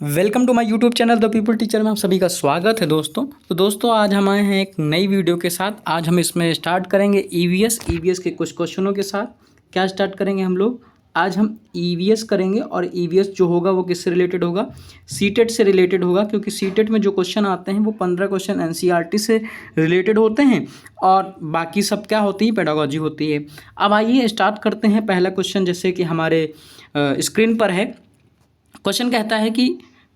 Welcome to my YouTube channel the people teacher में आप सभी का स्वागत है दोस्तों। तो दोस्तों आज हम आए हैं एक नई वीडियो के साथ। आज हम इसमें स्टार्ट करेंगे ईवीएस के कुछ क्वेश्चनों के साथ। क्या स्टार्ट करेंगे हम लोग? आज हम ईवीएस करेंगे और ईवीएस जो होगा वो किससे रिलेटेड होगा? सीटेट से रिलेटेड होगा, क्योंकि सीटेट में जो क्वेश्चन आते हैं वो 15 क्वेश्चन एनसीईआरटी से रिलेटेड होते हैं और बाकी सब क्या होती है, पेडागोजी होती है। अब आइए स्टार्ट करते हैं। पहला क्वेश्चन जैसे कि हमारे स्क्रीन पर है।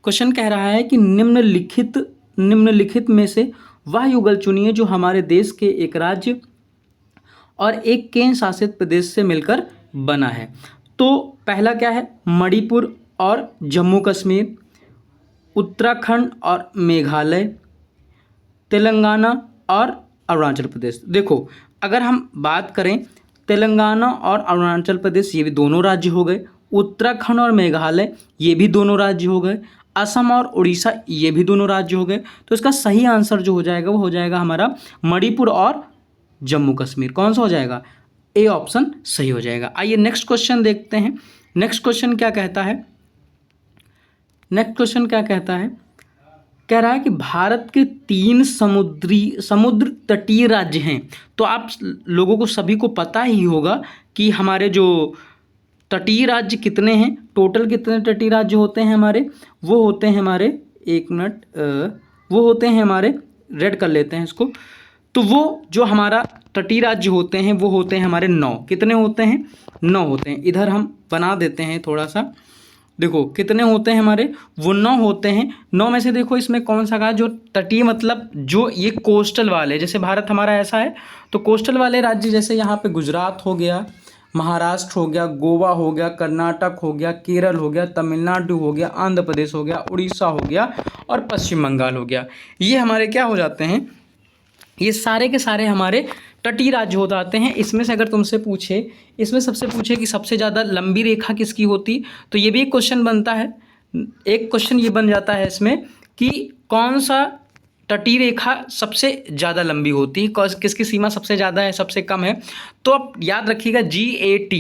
क्वेश्चन कह रहा है कि निम्नलिखित में से वह युगल चुनिए जो हमारे देश के एक राज्य और एक केंद्र शासित प्रदेश से मिलकर बना है। तो पहला क्या है? मणिपुर और जम्मू कश्मीर, उत्तराखंड और मेघालय, तेलंगाना और अरुणाचल प्रदेश। देखो, अगर हम बात करें तेलंगाना और अरुणाचल प्रदेश, ये भी दोनों राज्य हो गए। उत्तराखंड और मेघालय, ये भी दोनों राज्य हो गए। असम और उड़ीसा, ये भी दोनों राज्य हो गए। तो इसका सही आंसर जो हो जाएगा वो हो जाएगा हमारा मणिपुर और जम्मू कश्मीर। कौन सा हो जाएगा? ए ऑप्शन सही हो जाएगा। आइए नेक्स्ट क्वेश्चन देखते हैं। नेक्स्ट क्वेश्चन क्या कहता है? कह रहा है कि भारत के 3 समुद्र तटीय राज्य हैं। तो आप लोगों को सभी को पता ही होगा कि हमारे जो तटीय राज्य कितने हैं, टोटल कितने तटीय राज्य होते हैं हमारे? वो होते हैं हमारे, एक मिनट, वो होते हैं हमारे, रेड कर लेते हैं इसको। तो वो जो हमारा तटीय राज्य होते हैं वो होते हैं हमारे 9। कितने होते हैं? 9 होते हैं। इधर हम बना देते हैं थोड़ा सा। देखो कितने होते हैं हमारे, वो 9 होते हैं। 9 में से देखो इसमें कौन सा कहा? जो तटीय, मतलब जो ये कोस्टल वाले, जैसे भारत हमारा ऐसा है तो कोस्टल वाले राज्य, जैसे यहाँ पे गुजरात हो गया, महाराष्ट्र हो गया, गोवा हो गया, कर्नाटक हो गया, केरल हो गया, तमिलनाडु हो गया, आंध्र प्रदेश हो गया, उड़ीसा हो गया और पश्चिम बंगाल हो गया। ये हमारे क्या हो जाते हैं? ये सारे के सारे हमारे तटीय राज्य हो जाते हैं। इसमें से अगर तुमसे पूछे, इसमें सबसे पूछे कि सबसे ज़्यादा लंबी रेखा किसकी होती, तो ये भी एक क्वेश्चन बनता है। एक क्वेश्चन ये बन जाता है इसमें कि कौन सा तटीय रेखा सबसे ज़्यादा लंबी होती है, किसकी सीमा सबसे ज़्यादा है, सबसे कम है। तो आप याद रखिएगा GAT,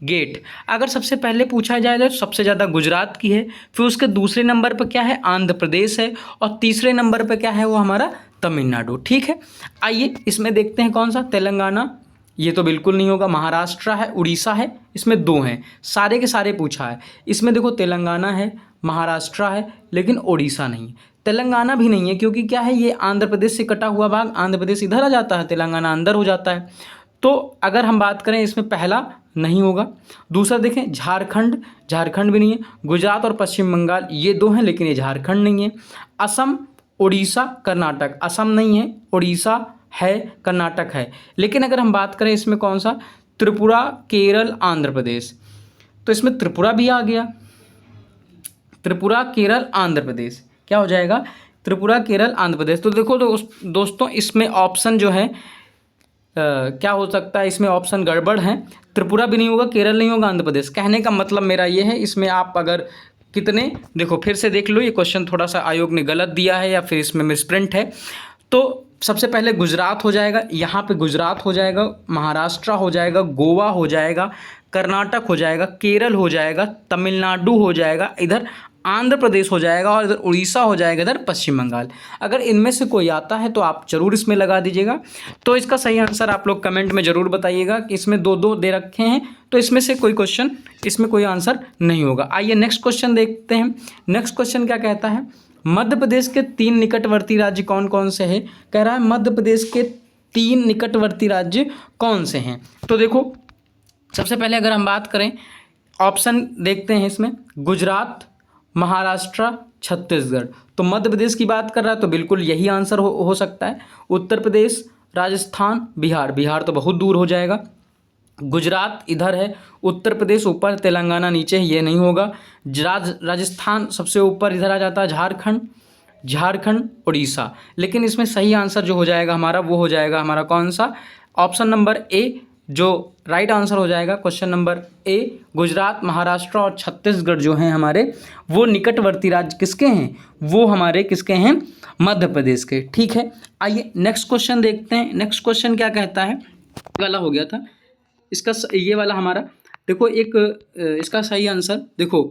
गेट। अगर सबसे पहले पूछा जाए तो सबसे ज़्यादा गुजरात की है, फिर उसके दूसरे नंबर पर क्या है? आंध्र प्रदेश है, और तीसरे नंबर पर क्या है? वो हमारा तमिलनाडु। ठीक है, आइए इसमें देखते हैं कौन सा? तेलंगाना, ये तो बिल्कुल नहीं होगा। महाराष्ट्र है, उड़ीसा है, इसमें 2 हैं। सारे के सारे पूछा है। इसमें देखो तेलंगाना है, महाराष्ट्र है, लेकिन उड़ीसा नहीं। तेलंगाना भी नहीं है, क्योंकि क्या है, ये आंध्र प्रदेश से कटा हुआ भाग, आंध्र प्रदेश इधर आ जाता है, तेलंगाना अंदर हो जाता है। तो अगर हम बात करें, इसमें पहला नहीं होगा। दूसरा देखें, झारखंड भी नहीं है। गुजरात और पश्चिम बंगाल, ये 2 हैं, लेकिन ये झारखंड नहीं है। असम, उड़ीसा, कर्नाटक, असम नहीं है, उड़ीसा है, कर्नाटक है। लेकिन अगर हम बात करें इसमें कौन सा? त्रिपुरा, केरल, आंध्र प्रदेश। तो इसमें त्रिपुरा भी आ गया। त्रिपुरा, केरल, आंध्र प्रदेश, क्या हो जाएगा? त्रिपुरा, केरल, आंध्र प्रदेश। तो देखो दोस्तों, इसमें ऑप्शन जो है क्या हो सकता है? इसमें ऑप्शन गड़बड़ है। त्रिपुरा भी नहीं होगा, केरल नहीं होगा, आंध्र प्रदेश। कहने का मतलब मेरा ये है, इसमें आप अगर कितने, देखो फिर से देख लो, ये क्वेश्चन थोड़ा सा आयोग ने गलत दिया है या फिर इसमें मिसप्रिंट है। तो सबसे पहले गुजरात हो जाएगा, यहाँ पे गुजरात हो जाएगा, महाराष्ट्र हो जाएगा, गोवा हो जाएगा, कर्नाटक हो जाएगा, केरल हो जाएगा, तमिलनाडु हो जाएगा, इधर आंध्र प्रदेश हो जाएगा, और इधर उड़ीसा हो जाएगा, इधर पश्चिम बंगाल। अगर इनमें से कोई आता है तो आप जरूर इसमें लगा दीजिएगा। तो इसका सही आंसर आप लोग कमेंट में ज़रूर बताइएगा कि इसमें 2-2 दे रखे हैं, तो इसमें से कोई क्वेश्चन, इसमें कोई आंसर नहीं होगा। आइए नेक्स्ट क्वेश्चन देखते हैं। नेक्स्ट क्वेश्चन क्या कहता है? मध्य प्रदेश के 3 निकटवर्ती राज्य कौन कौन से हैं? कह रहा है मध्य प्रदेश के 3 निकटवर्ती राज्य कौन से हैं? तो देखो, सबसे पहले अगर हम बात करें, ऑप्शन देखते हैं इसमें, गुजरात, महाराष्ट्र, छत्तीसगढ़। तो मध्य प्रदेश की बात कर रहा है तो बिल्कुल यही आंसर हो सकता है। उत्तर प्रदेश, राजस्थान, बिहार तो बहुत दूर हो जाएगा। गुजरात इधर है, उत्तर प्रदेश ऊपर, तेलंगाना नीचे है, ये नहीं होगा। राजस्थान सबसे ऊपर इधर आ जाता है, झारखंड, उड़ीसा। लेकिन इसमें सही आंसर जो हो जाएगा हमारा, वो हो जाएगा हमारा कौन सा? ऑप्शन नंबर ए, जो राइट आंसर हो जाएगा question number A. Gujarat, Maharashtra और छत्तीसगढ़ जो हैं हमारे, वो निकटवर्ती राज्य किसके हैं? वो हमारे किसके हैं? मध्य प्रदेश के। ठीक है, आइए नेक्स्ट क्वेश्चन देखते हैं। नेक्स्ट क्वेश्चन क्या कहता है? वाला हो गया था इसका, ये वाला हमारा देखो, एक इसका सही आंसर देखो,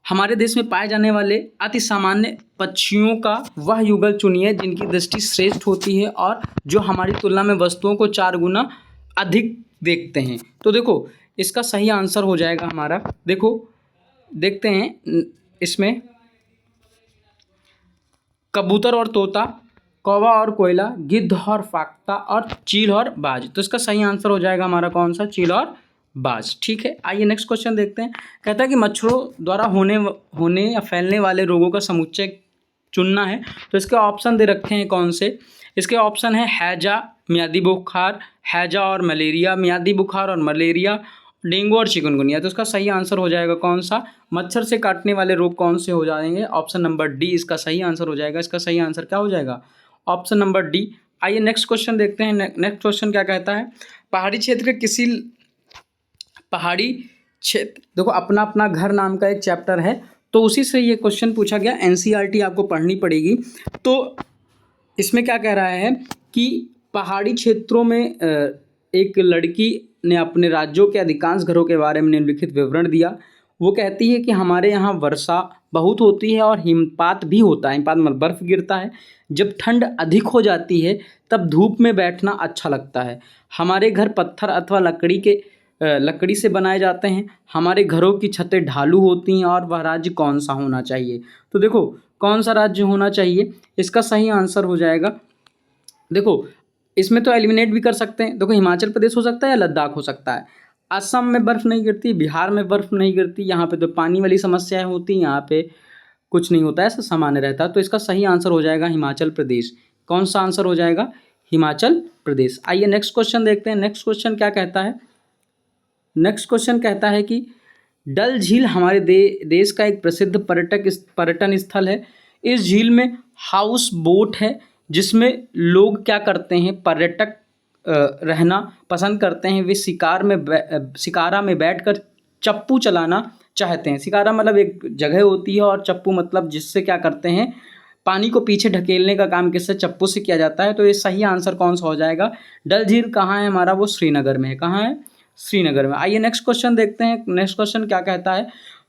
हमारे देश में पाए जाने वाले अति सामान्य पक्षियों का वह युगल चुनिए जिनकी दृष्टि श्रेष्ठ होती है और जो हमारी तुलना में वस्तुओं को 4 गुना अधिक देखते हैं। तो देखो इसका सही आंसर हो जाएगा हमारा, देखो देखते हैं इसमें कबूतर और तोता, कौवा और कोयला, गिद्ध और फाख्ता और चील और बाज। तो इसका सही आंसर हो जाएगा हमारा कौन सा, चील और बाज। ठीक है, आइए नेक्स्ट क्वेश्चन देखते हैं। कहता है कि मच्छरों द्वारा होने या फैलने वाले रोगों का समुच्चय चुनना है। तो इसके ऑप्शन दे रखे हैं कौन से, इसके ऑप्शन है हैजा, मियादी बुखार, हैजा और मलेरिया, मियादी बुखार और मलेरिया, डेंगू और चिकनगुनिया। तो इसका सही आंसर हो जाएगा कौन सा, मच्छर से काटने वाले रोग कौन से हो जाएंगे, ऑप्शन नंबर डी इसका सही आंसर हो जाएगा। इसका सही आंसर क्या हो जाएगा, ऑप्शन नंबर डी। आइए नेक्स्ट क्वेश्चन देखते हैं। नेक्स्ट क्वेश्चन क्या कहता है, पहाड़ी क्षेत्र के किसी पहाड़ी क्षेत्र, देखो अपना अपना घर नाम का एक चैप्टर है तो उसी से ये क्वेश्चन पूछा गया, एनसीईआरटी आपको पढ़नी पड़ेगी। तो इसमें क्या कह रहा है कि पहाड़ी क्षेत्रों में एक लड़की ने अपने राज्यों के अधिकांश घरों के बारे में निम्नलिखित विवरण दिया। वो कहती है कि हमारे यहाँ वर्षा बहुत होती है और हिमपात भी होता है, हिमपात मतलब बर्फ़ गिरता है। जब ठंड अधिक हो जाती है तब धूप में बैठना अच्छा लगता है। हमारे घर पत्थर अथवा लकड़ी से बनाए जाते हैं। हमारे घरों की छतें ढालू होती हैं। और वह राज्य कौन सा होना चाहिए, तो देखो कौन सा राज्य होना चाहिए, इसका सही आंसर हो जाएगा, देखो इसमें तो एलिमिनेट भी कर सकते हैं। देखो हिमाचल प्रदेश हो सकता है या लद्दाख हो सकता है। असम में बर्फ़ नहीं गिरती, बिहार में बर्फ़ नहीं गिरती, यहाँ पे तो पानी वाली समस्याएं होती, यहाँ पे कुछ नहीं होता है, ऐसा सामान्य रहता है। तो इसका सही आंसर हो जाएगा हिमाचल प्रदेश। कौन सा आंसर हो जाएगा, हिमाचल प्रदेश। आइए नेक्स्ट क्वेश्चन देखते हैं। नेक्स्ट क्वेश्चन क्या कहता है, नेक्स्ट क्वेश्चन कहता है कि डल झील हमारे देश का एक प्रसिद्ध पर्यटन स्थल है। इस झील में हाउस बोट है जिसमें लोग क्या करते हैं, पर्यटक रहना पसंद करते हैं। वे शिकारा में बैठकर चप्पू चलाना चाहते हैं। शिकारा मतलब एक जगह होती है और चप्पू मतलब जिससे क्या करते हैं, पानी को पीछे ढकेलने का काम किससे, चप्पू से किया जाता है। तो ये सही आंसर कौन सा हो जाएगा, डल झील कहाँ है हमारा, वो श्रीनगर में है। कहाँ है, श्रीनगर में। आइए नेक्स्ट क्वेश्चन देखते हैं। नेक्स्ट क्वेश्चन क्या कहता है,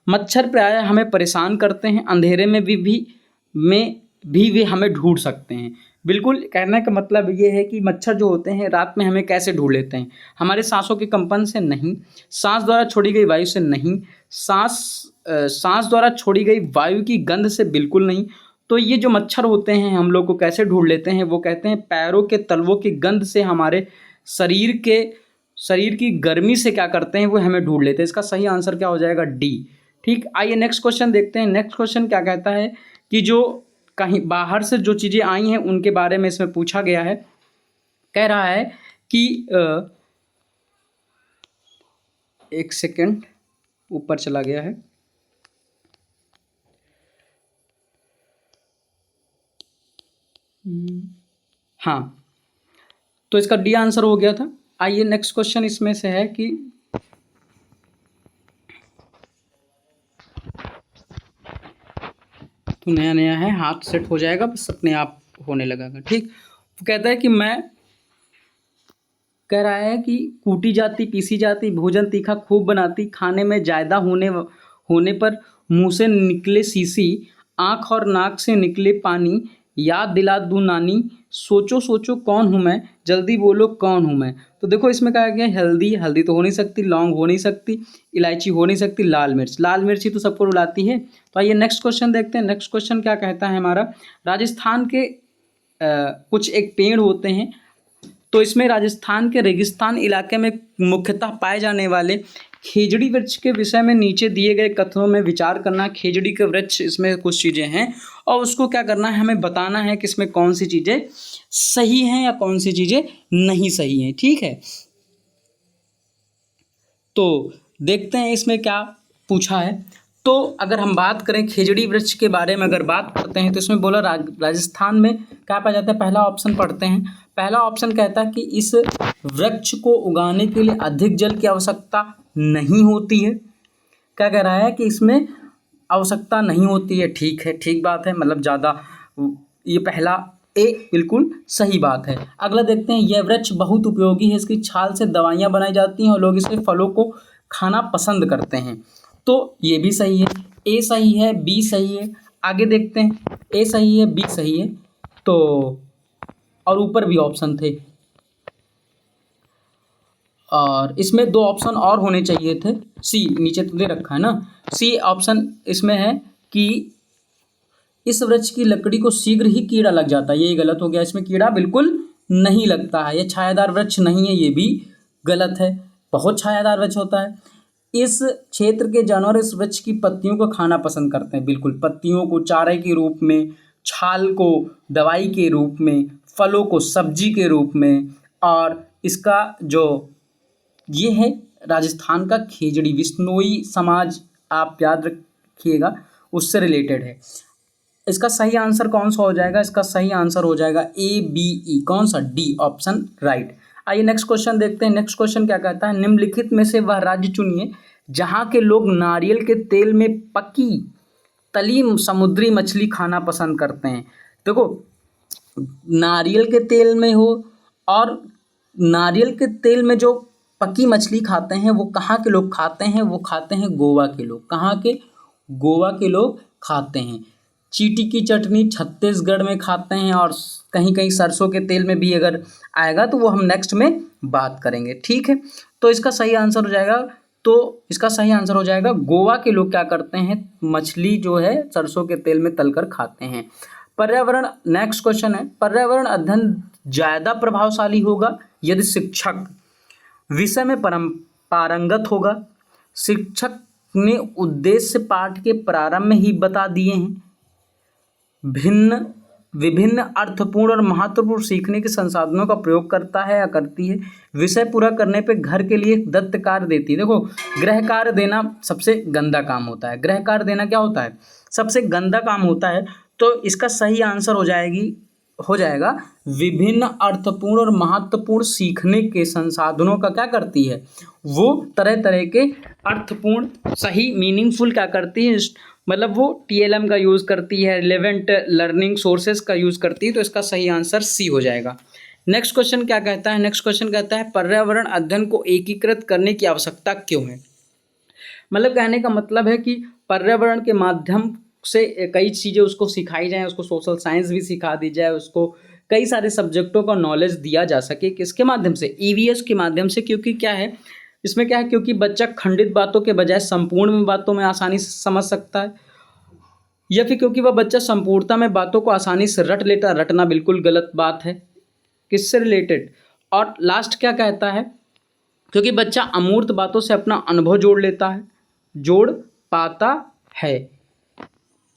मच्छर प्रायः हमें परेशान करते हैं, अंधेरे में भी वे हमें ढूंढ सकते हैं। बिल्कुल, कहने का मतलब ये है कि मच्छर जो होते हैं रात में हमें कैसे ढूंढ लेते हैं, हमारे सांसों के कंपन से नहीं, सांस द्वारा छोड़ी गई वायु से नहीं, सांस द्वारा छोड़ी गई वायु की गंध से बिल्कुल नहीं। तो ये जो मच्छर होते हैं हम लोग को कैसे ढूंढ लेते हैं, वो कहते हैं पैरों के तलवों की गंध से, हमारे शरीर की गर्मी से क्या करते हैं, वो हमें ढूंढ लेते हैं। इसका सही आंसर क्या हो जाएगा, डी। ठीक, आइए नेक्स्ट क्वेश्चन देखते हैं। नेक्स्ट क्वेश्चन क्या कहता है कि जो कहीं बाहर से जो चीज़ें आई हैं उनके बारे में इसमें पूछा गया है। कह रहा है कि एक सेकंड, ऊपर चला गया है, हाँ, तो इसका डी आंसर हो गया था। आइए नेक्स्ट क्वेश्चन इसमें से है कि तो नया नया है, हाथ सेट हो जाएगा, बस अपने आप होने लगेगा। ठीक, वो कहता है कि कह रहा है कि कूटी जाती पीसी जाती भोजन तीखा खूब बनाती, खाने में ज़्यादा होने पर मुंह से निकले सीसी, आँख और नाक से निकले पानी, याद दिला दूँ नानी, सोचो सोचो कौन हूँ मैं, जल्दी बोलो कौन हूँ मैं। तो देखो इसमें कहा गया हल्दी तो हो नहीं सकती, लौंग हो नहीं सकती, इलायची हो नहीं सकती, लाल मिर्च ही तो सबको रुलाती है। तो आइए नेक्स्ट क्वेश्चन देखते हैं। नेक्स्ट क्वेश्चन क्या कहता है हमारा, राजस्थान के कुछ एक पेड़ होते हैं। तो इसमें राजस्थान के रेगिस्तान इलाके में मुख्यतः पाए जाने वाले खेजड़ी वृक्ष के विषय में नीचे दिए गए कथनों में विचार करना। खेजड़ी के वृक्ष, इसमें कुछ चीज़ें हैं और उसको क्या करना है, हमें बताना है कि इसमें कौन सी चीज़ें सही हैं या कौन सी चीज़ें नहीं सही हैं। ठीक है, तो देखते हैं इसमें क्या पूछा है। तो अगर हम बात करें खेजड़ी वृक्ष के बारे में अगर बात करते हैं तो इसमें बोला राजस्थान में क्या पाया जाता है, पहला ऑप्शन पढ़ते हैं। पहला ऑप्शन कहता है कि इस वृक्ष को उगाने के लिए अधिक जल की आवश्यकता नहीं होती है। क्या कह रहा है कि इसमें आवश्यकता नहीं होती है। ठीक है, ठीक बात है, मतलब ज़्यादा, ये पहला ए बिल्कुल सही बात है। अगला देखते हैं, यह वृक्ष बहुत उपयोगी है, इसकी छाल से दवाइयाँ बनाई जाती हैं और लोग इसके फलों को खाना पसंद करते हैं। तो ये भी सही है, ए सही है, बी सही है। आगे देखते हैं, ए सही है, बी सही है, तो और ऊपर भी ऑप्शन थे, और इसमें दो ऑप्शन और होने चाहिए थे। सी नीचे तो दे रखा है ना, सी ऑप्शन इसमें है कि इस वृक्ष की लकड़ी को शीघ्र ही कीड़ा लग जाता है, ये गलत हो गया। इसमें कीड़ा बिल्कुल नहीं लगता है, ये छायादार वृक्ष नहीं है, ये भी गलत है, बहुत छायादार वृक्ष होता है। इस क्षेत्र के जानवर इस वृक्ष की पत्तियों को खाना पसंद करते हैं, बिल्कुल, पत्तियों को चारे के रूप में, छाल को दवाई के रूप में, फलों को सब्जी के रूप में। और इसका जो ये है राजस्थान का खेजड़ी, विश्नोई समाज, आप याद रखिएगा, उससे रिलेटेड है। इसका सही आंसर कौन सा हो जाएगा? इसका सही आंसर हो जाएगा ए बी ई, कौन सा? D option, right. आइए नेक्स्ट क्वेश्चन देखते हैं। नेक्स्ट क्वेश्चन क्या कहता है, निम्नलिखित में से वह राज्य चुनिए जहां के लोग नारियल के तेल में पकी तली समुद्री मछली खाना पसंद करते हैं। देखो, नारियल के तेल में हो, और नारियल के तेल में जो पकी मछली खाते हैं वो कहाँ के लोग खाते हैं? वो खाते हैं गोवा के लोग। कहाँ के? गोवा के लोग खाते हैं। चींटी की चटनी छत्तीसगढ़ में खाते हैं, और कहीं कहीं सरसों के तेल में भी अगर आएगा तो वो हम नेक्स्ट में बात करेंगे, ठीक है। तो इसका सही आंसर हो जाएगा, तो इसका सही आंसर हो जाएगा गोवा के लोग क्या करते हैं, मछली जो है सरसों के तेल में तलकर खाते हैं। पर्यावरण, नेक्स्ट क्वेश्चन है, पर्यावरण अध्ययन ज़्यादा प्रभावशाली होगा यदि शिक्षक विषय में पारंगत होगा। शिक्षक ने उद्देश्य पाठ के प्रारंभ में ही बता दिए हैं। विभिन्न अर्थपूर्ण और महत्वपूर्ण सीखने के संसाधनों का प्रयोग करता है या करती है। विषय पूरा करने पे घर के लिए दत्त कार्य देती है। देखो, गृह कार्य देना सबसे गंदा काम होता है। गृह कार्य देना क्या होता है? सबसे गंदा काम होता है। तो इसका सही आंसर हो जाएगा विभिन्न अर्थपूर्ण और महत्वपूर्ण सीखने के संसाधनों का क्या करती है? वो तरह तरह के अर्थपूर्ण, सही, मीनिंगफुल क्या करती है, मतलब वो TLM का यूज़ करती है, रिलेवेंट लर्निंग सोर्सेज का यूज़ करती है। तो इसका सही आंसर सी हो जाएगा। नेक्स्ट क्वेश्चन क्या कहता है? नेक्स्ट क्वेश्चन कहता है पर्यावरण अध्ययन को एकीकृत करने की आवश्यकता क्यों है? मतलब कहने का मतलब है कि पर्यावरण के माध्यम से कई चीज़ें उसको सिखाई जाएँ, उसको सोशल साइंस भी सिखा दी जाए, उसको कई सारे सब्जेक्टों का नॉलेज दिया जा सके। किसके माध्यम से? EVS के माध्यम से। क्योंकि क्या है इसमें, क्या है, क्योंकि बच्चा खंडित बातों के बजाय संपूर्ण बातों में आसानी से समझ सकता है, या फिर क्योंकि वह बच्चा संपूर्णता में बातों को आसानी से रट लेता। रटना बिल्कुल गलत बात है। किससे रिलेटेड? और लास्ट क्या कहता है, क्योंकि बच्चा अमूर्त बातों से अपना अनुभव जोड़ पाता है।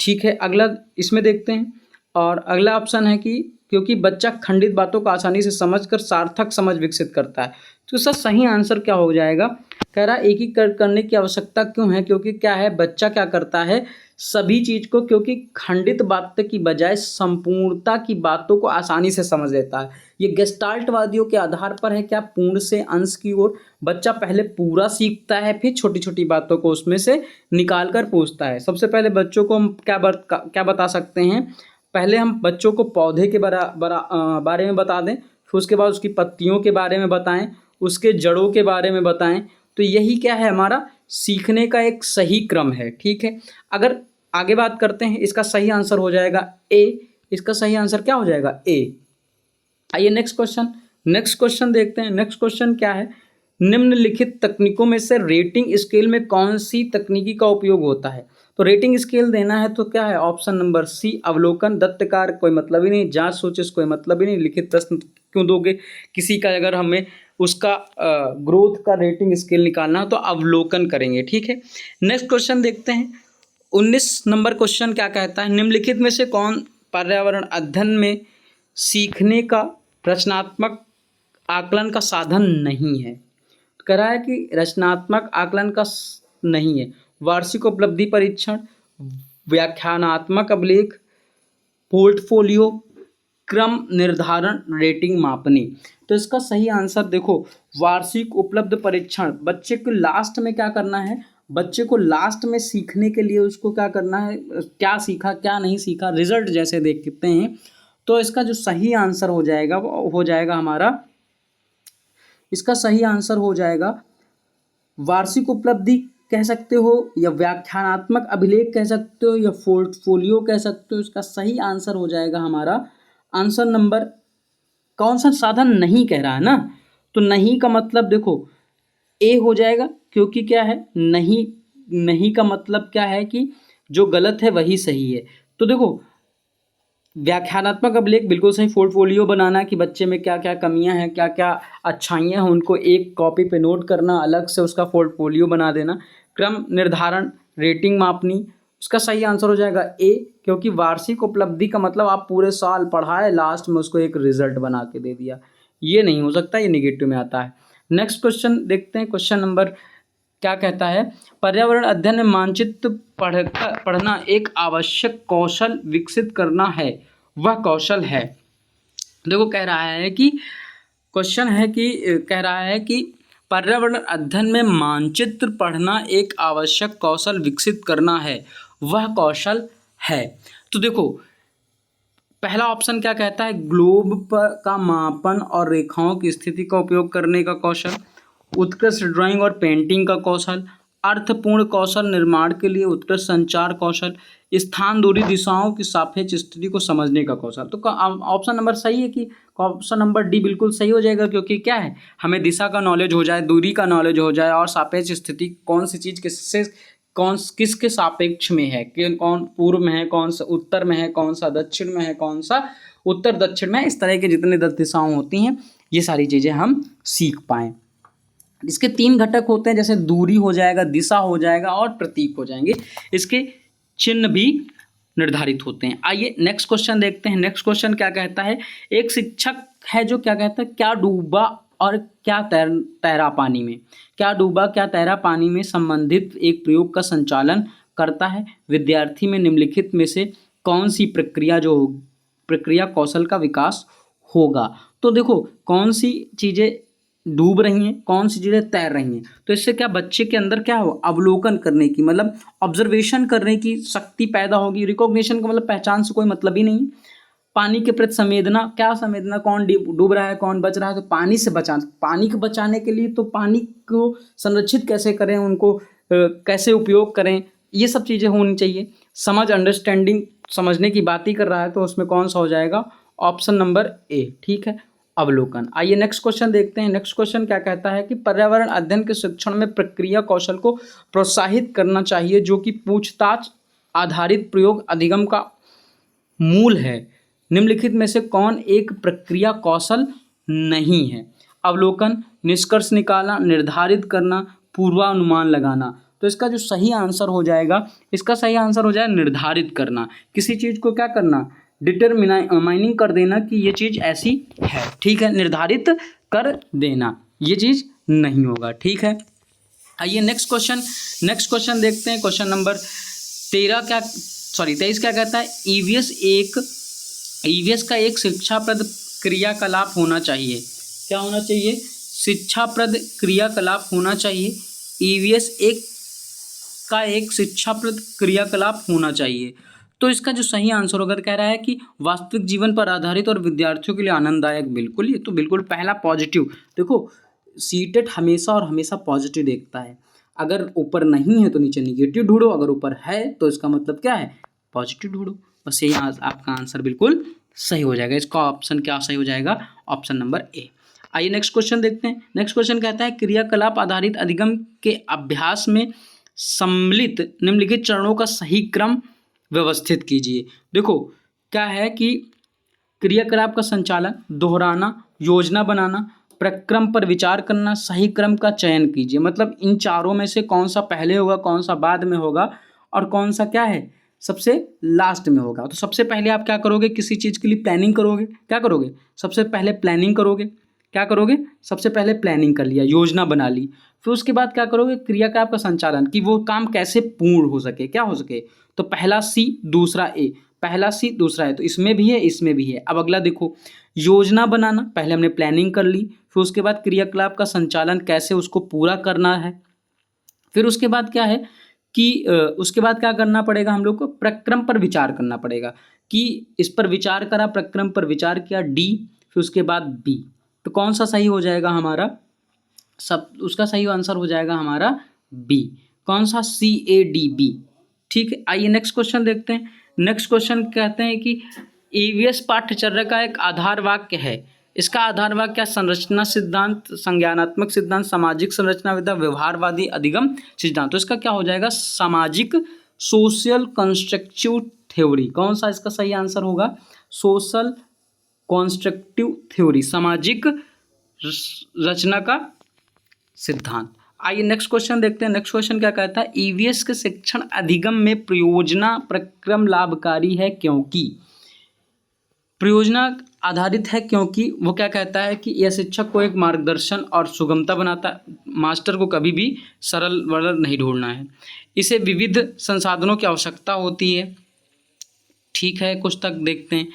ठीक है, अगला इसमें देखते हैं। और अगला ऑप्शन है कि क्योंकि बच्चा खंडित बातों को आसानी से समझकर सार्थक समझ विकसित करता है। तो इसका सही आंसर क्या हो जाएगा? कह रहा एकीकृत करने की आवश्यकता क्यों है? क्योंकि क्या है, बच्चा क्या करता है, सभी चीज़ को, क्योंकि खंडित बातों की बजाय संपूर्णता की बातों को आसानी से समझ लेता है। ये गेस्टाल्टवादियों के आधार पर है, क्या, पूर्ण से अंश की ओर। बच्चा पहले पूरा सीखता है, फिर छोटी छोटी बातों को उसमें से निकाल कर पूछता है। सबसे पहले बच्चों को हम क्या बता सकते हैं? पहले हम बच्चों को पौधे के बारे में बता दें, फिर उसके बाद उसकी पत्तियों के बारे में बताएं, उसके जड़ों के बारे में बताएं। तो यही क्या है, हमारा सीखने का एक सही क्रम है, ठीक है। अगर आगे बात करते हैं, इसका सही आंसर हो जाएगा ए। इसका सही आंसर क्या हो जाएगा? ए। आइए नेक्स्ट क्वेश्चन देखते हैं। नेक्स्ट क्वेश्चन क्या है, निम्नलिखित तकनीकों में से रेटिंग स्केल में कौन सी तकनीकी का उपयोग होता है? तो रेटिंग स्केल देना है तो क्या है, ऑप्शन नंबर सी, अवलोकन। दत्त कार्य कोई मतलब ही नहीं, जांच सोचेस कोई मतलब ही नहीं, लिखित प्रश्न क्यों दोगे किसी का? अगर हमें उसका ग्रोथ का रेटिंग स्केल निकालना हो तो अवलोकन करेंगे, ठीक है। नेक्स्ट क्वेश्चन देखते हैं। 19 नंबर क्वेश्चन क्या कहता है, निम्नलिखित में से कौन पर्यावरण अध्ययन में सीखने का रचनात्मक आकलन का साधन नहीं है? कह रहा है कि रचनात्मक आकलन का नहीं है। वार्षिक उपलब्धि परीक्षण, व्याख्यानात्मक अभिलेख, पोर्टफोलियो, क्रम निर्धारण, रेटिंग मापनी। तो इसका सही आंसर देखो, वार्षिक उपलब्ध परीक्षण। बच्चे को लास्ट में क्या करना है, बच्चे को लास्ट में सीखने के लिए उसको क्या करना है, क्या सीखा क्या नहीं सीखा, रिजल्ट जैसे देखते हैं। तो इसका जो सही आंसर हो जाएगा वो हो जाएगा हमारा, इसका सही आंसर हो जाएगा वार्षिक उपलब्धि कह सकते हो या व्याख्यानात्मक अभिलेख कह सकते हो या पोर्टफोलियो कह सकते हो। इसका सही आंसर हो जाएगा हमारा आंसर नंबर, कौन सा साधन नहीं कह रहा है ना, तो नहीं का मतलब देखो ए हो जाएगा, क्योंकि क्या है नहीं, नहीं का मतलब क्या है कि जो गलत है वही सही है। तो देखो व्याख्यानात्मक अभिलेख बिल्कुल सही, पोर्टफोलियो बनाना कि बच्चे में क्या क्या कमियां हैं, क्या क्या अच्छाइयां हैं, उनको एक कॉपी पे नोट करना, अलग से उसका पोर्टफोलियो बना देना। क्रम निर्धारण, रेटिंग मापनी, उसका सही आंसर हो जाएगा ए, क्योंकि वार्षिक उपलब्धि का मतलब आप पूरे साल पढ़ाए, लास्ट में उसको एक रिजल्ट बना के दे दिया, ये नहीं हो सकता, ये निगेटिव में आता है। नेक्स्ट क्वेश्चन देखते हैं, क्वेश्चन नंबर क्या कहता है, पर्यावरण अध्ययन में मानचित्र पढ़ना एक आवश्यक कौशल विकसित करना है, वह कौशल है। देखो कह रहा है कि क्वेश्चन है कि कह रहा है कि पर्यावरण अध्ययन में मानचित्र पढ़ना एक आवश्यक कौशल विकसित करना है, वह कौशल है। तो देखो पहला ऑप्शन क्या कहता है, ग्लोब पर का मापन और रेखाओं की स्थिति का उपयोग करने का कौशल, उत्कृष्ट ड्राइंग और पेंटिंग का कौशल, अर्थपूर्ण कौशल निर्माण के लिए उत्कृष्ट संचार कौशल, स्थान दूरी दिशाओं की सापेक्ष स्थिति को समझने का कौशल। तो ऑप्शन नंबर सही है कि ऑप्शन नंबर डी बिल्कुल सही हो जाएगा, क्योंकि क्या है हमें दिशा का नॉलेज हो जाए, दूरी का नॉलेज हो जाए और सापेक्ष स्थिति कौन सी चीज़ किससे कौन किसके सापेक्ष में है, कि कौन पूर्व में है, कौन सा उत्तर में है, कौन सा दक्षिण में है, कौन सा उत्तर दक्षिण में है, इस तरह के जितने 10 दिशाएं होती हैं ये सारी चीज़ें हम सीख पाएँ। इसके 3 घटक होते हैं, जैसे दूरी हो जाएगा, दिशा हो जाएगा और प्रतीक हो जाएंगे, इसके चिन्ह भी निर्धारित होते हैं। आइए नेक्स्ट क्वेश्चन देखते हैं। नेक्स्ट क्वेश्चन क्या कहता है, एक शिक्षक है जो क्या कहता है, क्या डूबा और क्या तैरा पानी में, क्या डूबा क्या तैरा पानी में संबंधित एक प्रयोग का संचालन करता है, विद्यार्थी में निम्नलिखित में से कौन सी प्रक्रिया कौशल का विकास होगा। तो देखो कौन सी चीज़ें डूब रही हैं, कौन सी चीज़ें तैर रही हैं, तो इससे क्या बच्चे के अंदर क्या हो, अवलोकन करने की मतलब ऑब्जर्वेशन करने की शक्ति पैदा होगी। रिकॉग्निशन का मतलब पहचान से कोई मतलब ही नहीं। पानी के प्रति संवेदना, क्या संवेदना, कौन डूब रहा है कौन बच रहा है, तो पानी से पानी को बचाने के लिए तो पानी को संरक्षित कैसे करें, उनको कैसे उपयोग करें, ये सब चीज़ें होनी चाहिए। समझ, अंडरस्टैंडिंग, समझने की बात ही कर रहा है, तो उसमें कौन सा हो जाएगा, ऑप्शन नंबर ए, ठीक है, अवलोकन। आइए नेक्स्ट क्वेश्चन देखते हैं। नेक्स्ट क्वेश्चन क्या कहता है कि पर्यावरण अध्ययन के शिक्षण में प्रक्रिया कौशल को प्रोत्साहित करना चाहिए, जो कि पूछताछ आधारित प्रयोग अधिगम का मूल है। निम्नलिखित में से कौन एक प्रक्रिया कौशल नहीं है, अवलोकन, निष्कर्ष निकालना, निर्धारित करना, पूर्वानुमान लगाना। तो इसका जो सही आंसर हो जाएगा, इसका सही आंसर हो जाएगा निर्धारित करना, किसी चीज़ को क्या करना, डिटरमाइनिंग कर देना कि ये चीज़ ऐसी है, ठीक है, निर्धारित कर देना, ये चीज़ नहीं होगा, ठीक है। आइए नेक्स्ट क्वेश्चन देखते हैं। क्वेश्चन नंबर 23 क्या कहता है, ईवीएस का एक शिक्षाप्रद क्रियाकलाप होना चाहिए, क्या होना चाहिए, शिक्षाप्रद क्रियाकलाप होना चाहिए। ईवीएस का एक शिक्षाप्रद क्रियाकलाप होना चाहिए। तो इसका जो सही आंसर अगर कह रहा है कि वास्तविक जीवन पर आधारित और विद्यार्थियों के लिए आनंददायक, बिल्कुल, ये तो बिल्कुल पहला पॉजिटिव। देखो सीटेट हमेशा और हमेशा पॉजिटिव देखता है, अगर ऊपर नहीं है तो नीचे निगेटिव ढूंढो, अगर ऊपर है तो इसका मतलब क्या है, पॉजिटिव ढूंढो। बस यही आपका आंसर बिल्कुल सही हो जाएगा। इसका ऑप्शन क्या सही हो जाएगा, ऑप्शन नंबर ए। आइए नेक्स्ट क्वेश्चन देखते हैं। नेक्स्ट क्वेश्चन कहता है, क्रियाकलाप आधारित अधिगम के अभ्यास में सम्मिलित निम्नलिखित चरणों का सही क्रम व्यवस्थित कीजिए। देखो क्या है कि क्रियाकलाप का संचालन, दोहराना, योजना बनाना, प्रक्रम पर विचार करना, सही क्रम का चयन कीजिए। मतलब इन चारों में से कौन सा पहले होगा, कौन सा बाद में होगा और कौन सा क्या है सबसे लास्ट में होगा। तो सबसे पहले आप क्या करोगे, किसी चीज़ के लिए प्लानिंग करोगे, क्या करोगे, सबसे पहले प्लानिंग करोगे, क्या करोगे, सबसे पहले प्लानिंग कर लिया, योजना बना ली, फिर उसके बाद क्या करोगे, क्रियाकलाप का संचालन, कि वो काम कैसे पूर्ण हो सके, क्या हो सके। तो पहला सी दूसरा ए, पहला सी दूसरा है, तो इसमें भी है इसमें भी है। अब अगला देखो, योजना बनाना, पहले हमने प्लानिंग कर ली, फिर उसके बाद क्रियाकलाप का संचालन कैसे उसको पूरा करना है, फिर उसके बाद क्या है कि उसके बाद क्या करना पड़ेगा, हम लोग को प्रक्रम पर विचार करना पड़ेगा, कि इस पर विचार करा, प्रक्रम पर विचार किया, डी, फिर उसके बाद बी। तो कौन सा सही हो जाएगा हमारा, सब उसका सही आंसर हो जाएगा हमारा बी। कौन सा? CADB। ठीक है, आइए नेक्स्ट क्वेश्चन देखते हैं। नेक्स्ट क्वेश्चन कहते हैं कि EVS पाठ्यचर्या का एक आधार वाक्य है। इसका आधार वाक्य क्या? संरचना सिद्धांत, संज्ञानात्मक सिद्धांत, सामाजिक संरचना विद्या, व्यवहारवादी अधिगम सिद्धांत। तो इसका क्या हो जाएगा? सामाजिक, सोशल कंस्ट्रक्टिव थ्योरी। कौन सा इसका सही आंसर होगा? सोशल कंस्ट्रक्टिव थ्योरी, सामाजिक रचना का सिद्धांत। आइए नेक्स्ट क्वेश्चन देखते हैं। नेक्स्ट क्वेश्चन क्या कहता है? EVS के शिक्षण अधिगम में प्रयोजना प्रक्रम लाभकारी है क्योंकि। प्रयोजना आधारित है क्योंकि वो क्या कहता है कि यह शिक्षक को एक मार्गदर्शन और सुगमता बनाता है। मास्टर को कभी भी सरल वरल नहीं ढूंढना है। इसे विविध संसाधनों की आवश्यकता होती है। ठीक है, कुछ तक देखते हैं।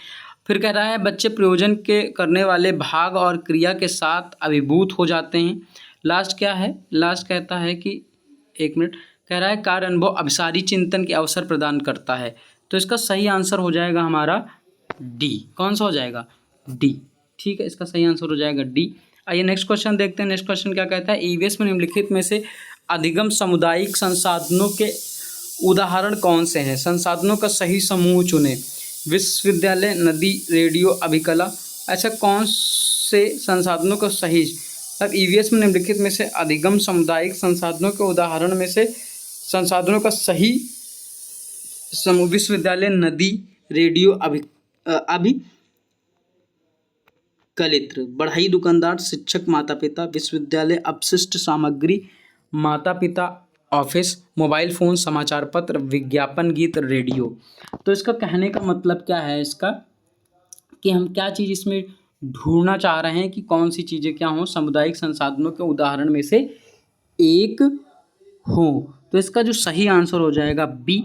फिर कह रहा है बच्चे प्रयोजन के करने वाले भाग और क्रिया के साथ अभिभूत हो जाते हैं। लास्ट क्या है? लास्ट कहता है कि एक मिनट, कह रहा है कार्य अनुभव अभिसारी चिंतन के अवसर प्रदान करता है। तो इसका सही आंसर हो जाएगा हमारा डी। कौन सा हो जाएगा? डी। ठीक है, इसका सही आंसर हो जाएगा डी। आइए नेक्स्ट क्वेश्चन देखते हैं। नेक्स्ट क्वेश्चन क्या कहता है? EVS में निम्नलिखित में से अधिगम सामुदायिक संसाधनों के उदाहरण कौन से हैं? संसाधनों का सही समूह चुने। विश्वविद्यालय, नदी, रेडियो, अभिकला। ऐसा कौन से संसाधनों का सही? अब EVS में निम्नलिखित में से अधिगम सामुदायिक संसाधनों के उदाहरण में से संसाधनों का सही समूह विश्वविद्यालय, नदी, रेडियो, अभिकलित्र, बढ़ई, दुकानदार, शिक्षक, माता पिता, विश्वविद्यालय, अपशिष्ट सामग्री, माता पिता, ऑफिस, मोबाइल फ़ोन, समाचार पत्र, विज्ञापन, गीत, रेडियो। तो इसका कहने का मतलब क्या है इसका, कि हम क्या चीज़ इसमें ढूंढना चाह रहे हैं कि कौन सी चीज़ें क्या हों, सामुदायिक संसाधनों के उदाहरण में से एक हो। तो इसका जो सही आंसर हो जाएगा बी।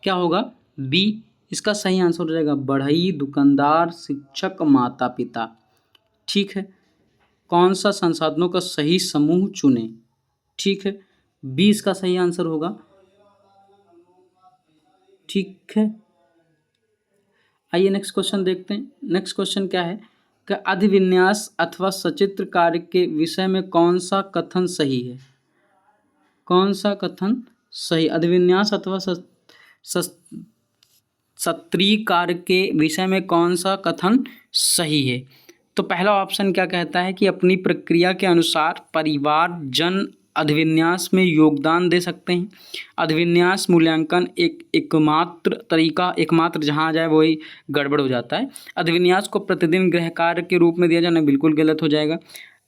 क्या होगा? बी। इसका सही आंसर हो जाएगा बढ़ई, दुकानदार, शिक्षक, माता पिता। ठीक है, कौन सा संसाधनों का सही समूह चुने। ठीक है, बी इसका सही आंसर होगा। ठीक है, आइए नेक्स्ट क्वेश्चन देखते हैं। नेक्स्ट क्वेश्चन क्या है कि अधिविन्यास अथवा सचित्र कार्य के विषय में कौन सा कथन सही है? कौन सा कथन सही? अधिविन्यास अथवा सत्रीय कार्य के विषय में कौन सा कथन सही है? तो पहला ऑप्शन क्या कहता है कि अपनी प्रक्रिया के अनुसार परिवार जन अधिविन्यास में योगदान दे सकते हैं। अधिविन्यास मूल्यांकन एकमात्र जहाँ आ जाए वही गड़बड़ हो जाता है। अधिविन्यास को प्रतिदिन गृह कार्य के रूप में दिया जाना बिल्कुल गलत हो जाएगा।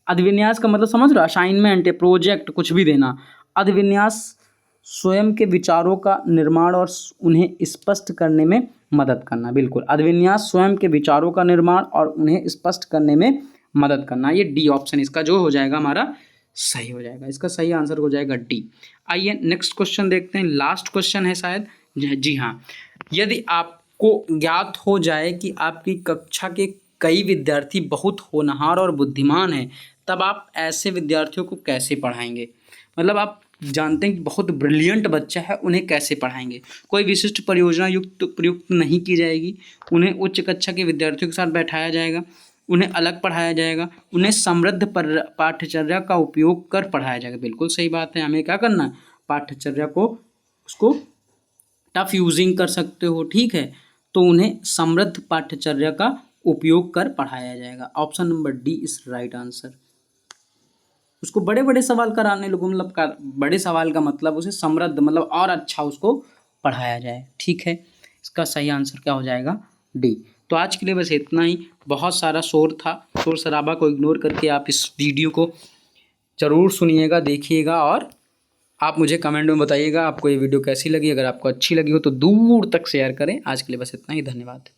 अधिविन्यास का मतलब समझ रहे हो? असाइनमेंट, प्रोजेक्ट, कुछ भी देना। अधिविन्यास स्वयं के विचारों का निर्माण और उन्हें स्पष्ट करने में मदद करना। बिल्कुल, अधिविन्यास स्वयं के विचारों का निर्माण और उन्हें स्पष्ट करने में मदद करना। ये डी ऑप्शन इसका जो हो जाएगा हमारा सही हो जाएगा। इसका सही आंसर हो जाएगा डी। आइए नेक्स्ट क्वेश्चन देखते हैं। लास्ट क्वेश्चन है शायद। जी हाँ, यदि आपको ज्ञात हो जाए कि आपकी कक्षा के कई विद्यार्थी बहुत होनहार और बुद्धिमान हैं, तब आप ऐसे विद्यार्थियों को कैसे पढ़ाएंगे? मतलब आप जानते हैं कि बहुत ब्रिलियंट बच्चा है, उन्हें कैसे पढ़ाएंगे? कोई विशिष्ट परियोजना प्रयुक्त नहीं की जाएगी। उन्हें उच्च कक्षा के विद्यार्थियों के साथ बैठाया जाएगा, उन्हें अलग पढ़ाया जाएगा, उन्हें समृद्ध पाठ्यचर्या का उपयोग कर पढ़ाया जाएगा। बिल्कुल सही बात है। हमें क्या करना है? पाठ्यचर्या को उसको टफ यूजिंग कर सकते हो। ठीक है, तो उन्हें समृद्ध पाठ्यचर्या का उपयोग कर पढ़ाया जाएगा। Option number D is right answer. उसको बड़े बड़े सवाल कराने लोगों, मतलब बड़े सवाल का मतलब उसे समृद्ध मतलब और अच्छा उसको पढ़ाया जाए। ठीक है, इसका सही आंसर क्या हो जाएगा? डी। तो आज के लिए बस इतना ही। बहुत सारा शोर था, शोर शराबा को इग्नोर करके आप इस वीडियो को ज़रूर सुनिएगा, देखिएगा और आप मुझे कमेंट में बताइएगा आपको ये वीडियो कैसी लगी। अगर आपको अच्छी लगी हो तो दूर तक शेयर करें। आज के लिए बस इतना ही। धन्यवाद।